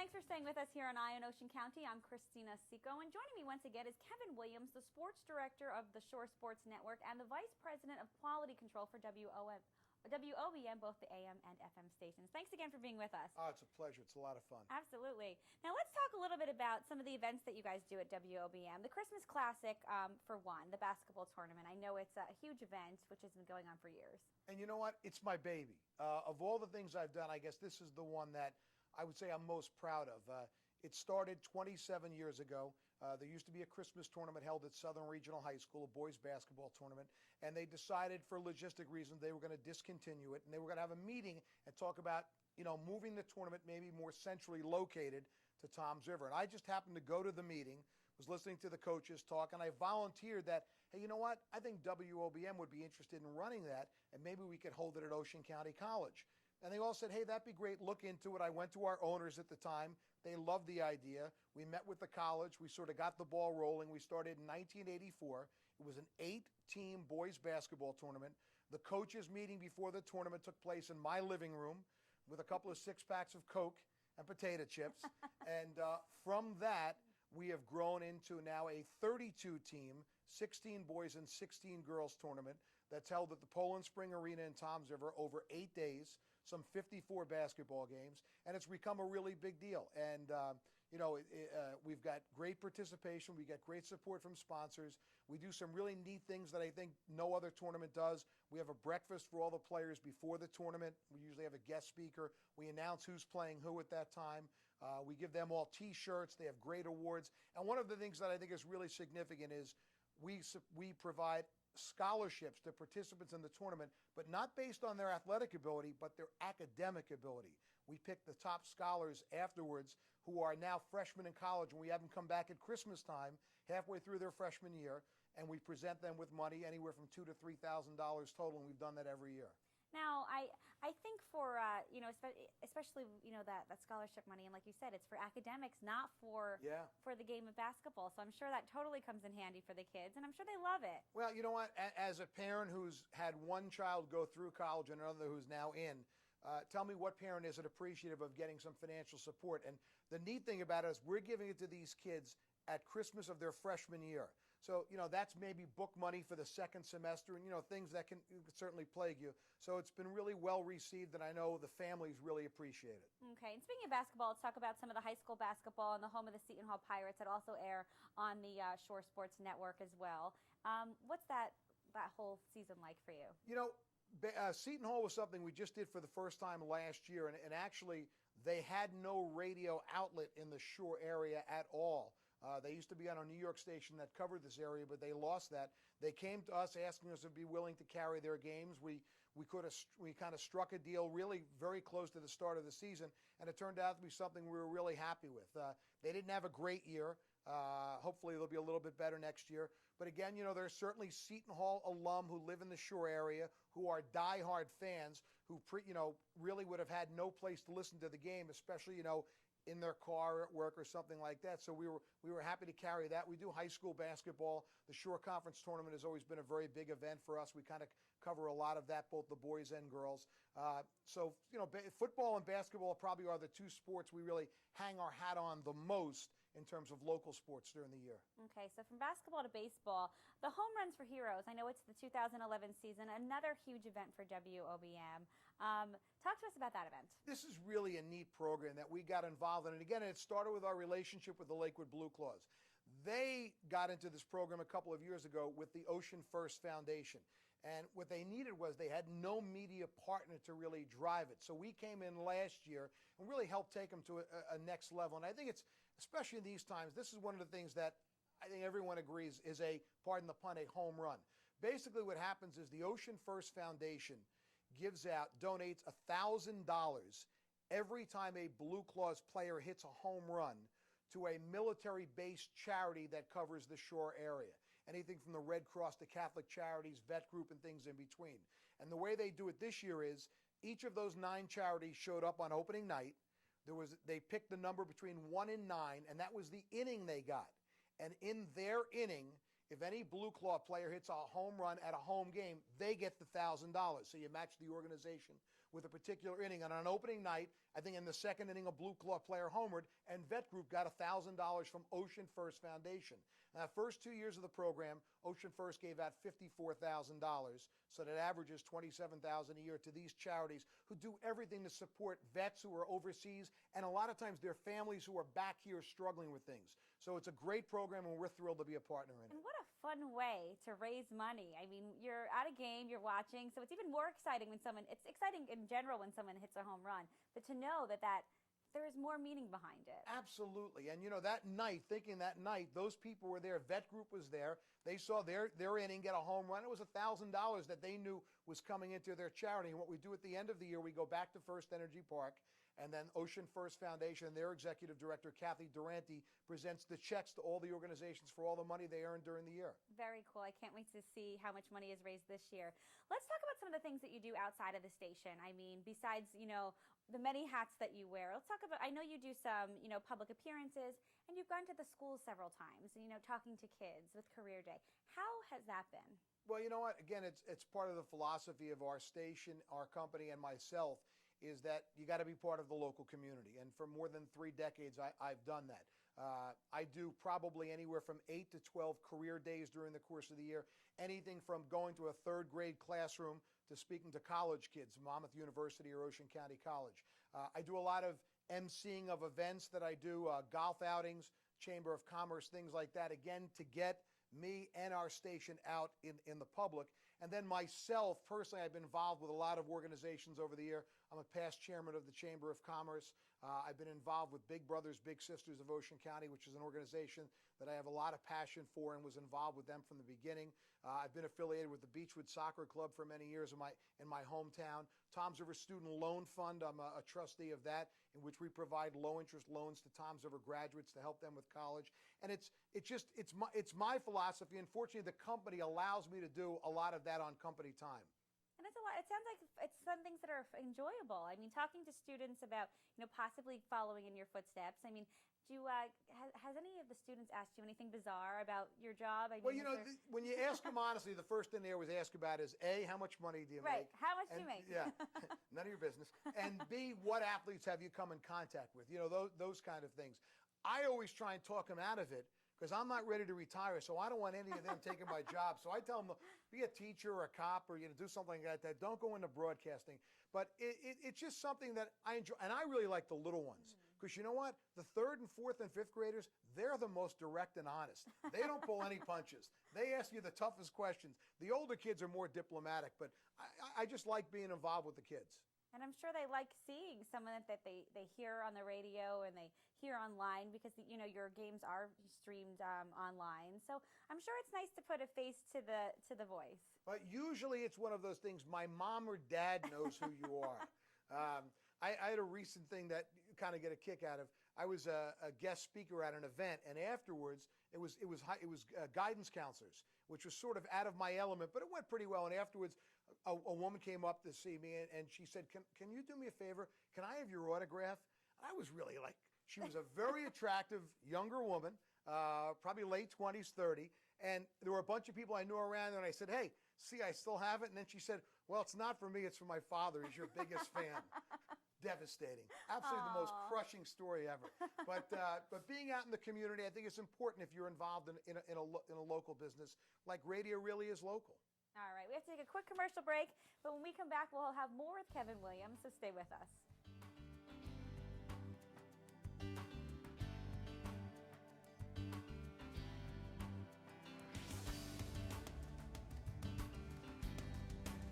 Thanks for staying with us here on Eye on Ocean County. I'm Christina Sico, and joining me once again is Kevin Williams, the sports director of the Shore Sports Network and the vice president of quality control for WOBM, both the AM and FM stations. Thanks again for being with us. Oh, it's a pleasure. It's a lot of fun. Absolutely. Now let's talk a little bit about some of the events that you guys do at WOBM. The Christmas Classic, for one, the basketball tournament. I know it's a huge event, which has been going on for years. And you know what? It's my baby. Of all the things I've done, I guess this is the one that I would say I'm most proud of. It started 27 years ago. There used to be a Christmas tournament held at Southern Regional High School, a boys basketball tournament, and they decided for logistic reasons they were going to discontinue it, and they were going to have a meeting and talk about, moving the tournament maybe more centrally located to Toms River. And I just happened to go to the meeting, was listening to the coaches talk, and I volunteered that, hey, you know what? I think WOBM would be interested in running that, and maybe we could hold it at Ocean County College. And they all said, hey, that'd be great. Look into it. I went to our owners at the time. They loved the idea. We met with the college. We sort of got the ball rolling. We started in 1984. It was an 8-team boys basketball tournament. The coaches meeting before the tournament took place in my living room with a couple of 6-packs of Coke and potato chips. And from that, we have grown into now a 32-team, 16 boys and 16 girls tournament that's held at the Poland Spring Arena in Toms River over 8 days, some 54 basketball games, and it's become a really big deal. And, we've got great participation. We get great support from sponsors. We do some really neat things that I think no other tournament does. We have a breakfast for all the players before the tournament. We usually have a guest speaker. We announce who's playing who at that time. We give them all T-shirts. They have great awards. And one of the things that I think is really significant is we provide scholarships to participants in the tournament, but not based on their athletic ability, but their academic ability. We pick the top scholars afterwards who are now freshmen in college, and we have them come back at Christmas time, halfway through their freshman year, and we present them with money anywhere from $2,000 to $3,000 total, and we've done that every year. Now, I think for, especially, that scholarship money, and like you said, it's for academics, not for the game of basketball. So I'm sure that totally comes in handy for the kids, and I'm sure they love it. Well, you know what? As a parent who's had one child go through college and another who's now in, tell me what parent isn't appreciative of getting some financial support. And the neat thing about it is we're giving it to these kids at Christmas of their freshman year. So, that's maybe book money for the second semester and, things that can certainly plague you. So it's been really well received, and I know the families really appreciate it. Okay, and speaking of basketball, let's talk about some of the high school basketball and the home of the Seton Hall Pirates that also air on the Shore Sports Network as well. What's that whole season like for you? Seton Hall was something we just did for the first time last year, and actually they had no radio outlet in the Shore area at all. They used to be on a New York station that covered this area, but they lost that. They came to us asking us to be willing to carry their games. We kind of struck a deal really very close to the start of the season, and it turned out to be something we were really happy with. They didn't have a great year. Hopefully they'll be a little bit better next year. But again, there's certainly Seton Hall alum who live in the Shore area who are diehard fans who really would have had no place to listen to the game, especially in their car at work or something like that. So we were happy to carry that. We do high school basketball. The Shore Conference Tournament has always been a very big event for us. We kind of cover a lot of that, both the boys and girls. Football and basketball probably are the two sports we really hang our hat on the most in terms of local sports during the year. Okay, so from basketball to baseball, the Home Runs for Heroes, I know it's the 2011 season, another huge event for WOBM. Talk to us about that event. This is really a neat program that we got involved in, and again, it started with our relationship with the Lakewood Blue Claws. They got into this program a couple of years ago with the Ocean First Foundation. And what they needed was they had no media partner to really drive it. So we came in last year and really helped take them to a next level. And I think it's, especially in these times, this is one of the things that I think everyone agrees is pardon the pun, a home run. Basically what happens is the Ocean First Foundation donates $1,000 every time a Blue Claws player hits a home run to a military-based charity that covers the Shore area. Anything from the Red Cross to Catholic Charities, Vet Group, and things in between. And the way they do it this year is each of those 9 charities showed up on opening night. They picked the number between 1 and 9, and that was the inning they got. And in their inning, if any Blue Claw player hits a home run at a home game, they get the $1,000. So you match the organization with a particular inning. And on opening night, I think in the second inning, a Blue Claw player homered, and Vet Group got $1,000 from Ocean First Foundation. Now, the first 2 years of the program, Ocean First gave out $54,000, so that averages $27,000 a year to these charities who do everything to support vets who are overseas, and a lot of times their families who are back here struggling with things. So it's a great program, and we're thrilled to be a partner in it. And what a fun way to raise money. I mean, you're at a game, you're watching, so it's even more exciting when it's exciting in general when someone hits a home run, but to know that there is more meaning behind it. Absolutely. And, that night, those people were there. Vet Group was there. They saw their inning get a home run. It was $1,000 that they knew was coming into their charity. And what we do at the end of the year, we go back to First Energy Park, and then Ocean First Foundation, their executive director, Kathy Durante, presents the checks to all the organizations for all the money they earned during the year. Very cool. I can't wait to see how much money is raised this year. Let's talk about some of the things that you do outside of the station. I mean, besides, the many hats that you wear. Let's talk about, I know you do some, public appearances, and you've gone to the schools several times, talking to kids with Career Day. How has that been? Well, you know what? Again, it's part of the philosophy of our station, our company, and myself, is that you got to be part of the local community. And for more than 3 decades, I've done that. I do probably anywhere from 8 to 12 career days during the course of the year, anything from going to a 3rd grade classroom to speaking to college kids, Monmouth University or Ocean County College. I do a lot of emceeing of events that I do, golf outings, Chamber of Commerce, things like that, again, to get me and our station out in the public. And then myself, personally, I've been involved with a lot of organizations over the year. I'm a past chairman of the Chamber of Commerce. I've been involved with Big Brothers Big Sisters of Ocean County, which is an organization that I have a lot of passion for and was involved with them from the beginning. I've been affiliated with the Beechwood Soccer Club for many years in my hometown. Toms River Student Loan Fund, I'm a trustee of that, in which we provide low-interest loans to Toms River graduates to help them with college. And it's my philosophy. Unfortunately, the company allows me to do a lot of that on company time. And it's a lot. It sounds like it's some things that are enjoyable. I mean, talking to students about, possibly following in your footsteps. I mean, has any of the students asked you anything bizarre about your job? I mean, well, when you ask them honestly, the first thing they always ask about is A, how much money do you make? Right. How much do you make? Yeah. None of your business. And B, what athletes have you come in contact with? Those kind of things. I always try and talk them out of it, because I'm not ready to retire, so I don't want any of them taking my job. So I tell them, be a teacher or a cop or do something like that. Don't go into broadcasting. But it's just something that I enjoy. And I really like the little ones, because you know what? The 3rd and 4th and 5th graders, they're the most direct and honest. They don't pull any punches. They ask you the toughest questions. The older kids are more diplomatic, but I just like being involved with the kids. And I'm sure they like seeing someone that they hear on the radio and they hear online, because your games are streamed online. So I'm sure it's nice to put a face to the voice. But usually it's one of those things. My mom or dad knows who you are. I had a recent thing that you kind of get a kick out of. I was a guest speaker at an event, and afterwards it was guidance counselors, which was sort of out of my element, but it went pretty well. And afterwards, a woman came up to see me, and she said, can you do me a favor? Can I have your autograph? And I was really like, she was a very attractive younger woman, probably late 20s, 30. And there were a bunch of people I knew around there, and I said, hey, see, I still have it. And then she said, well, it's not for me, it's for my father. He's your biggest fan. Devastating. Absolutely. The most crushing story ever. But being out in the community, I think it's important if you're involved in a local business, like radio really is local. All right, we have to take a quick commercial break, but when we come back, we'll have more with Kevin Williams, so stay with us.